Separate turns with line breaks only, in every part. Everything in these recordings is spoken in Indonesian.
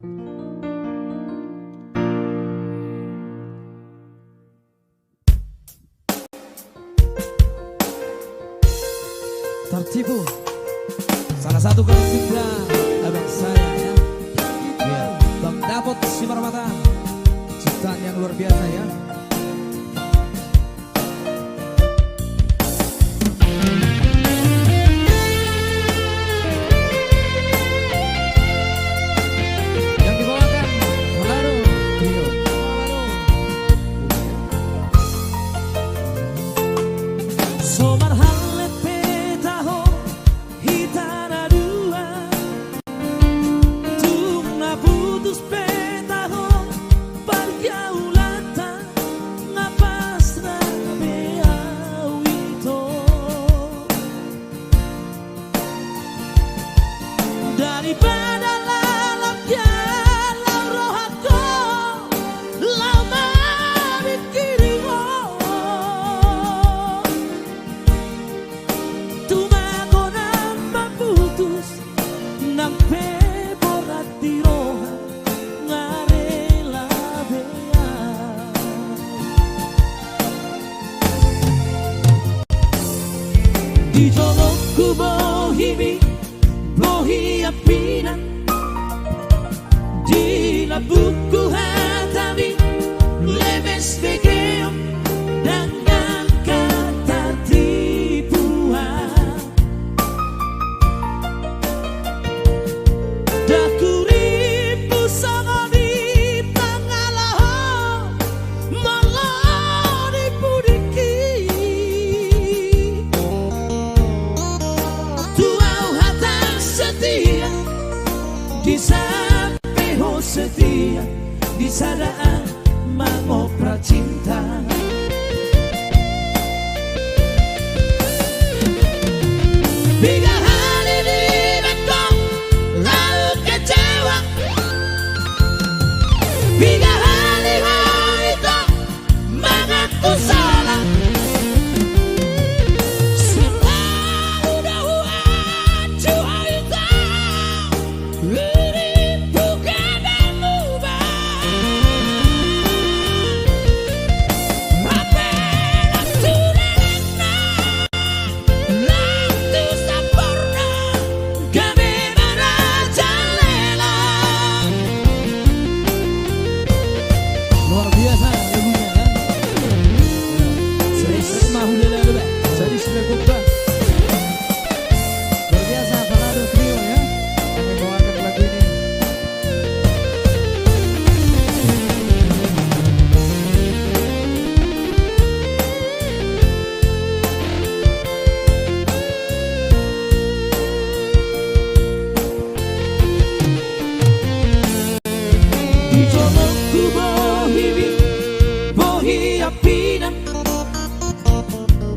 Tertipu salah satu tercipta abang saya ya. Ya, Bang Dapot Simarmata, ciptaan yang luar biasa ya. Yang dibawakan Manado Trio. Somar daripada lalapnya lau rohatku lau mabikiriho tumago nang maputus nang peborat di roha ngarela bea di jolokku bohimi bohi apinan di labuku hatami lemes begeom dengan kata tipuan dakuripu sama di pangalaho malah dipudiki di sapeho setia di sadaan mangopra cinta biga hari di bekong lalu kecewa biga hari itu mengaku salah selalu dahuan cuaita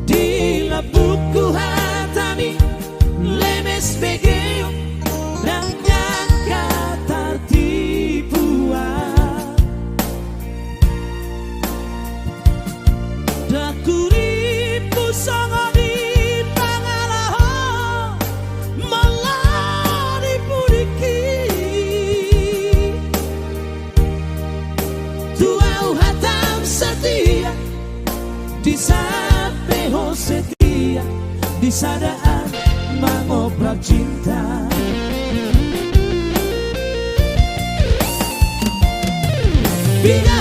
di labuku hatami lemes begeo dan nyangka tertipuan dakuripu sama di pangalaho malah dipudiki tuau hatam setia di sapeho setia di sadaan mangoprak cinta bila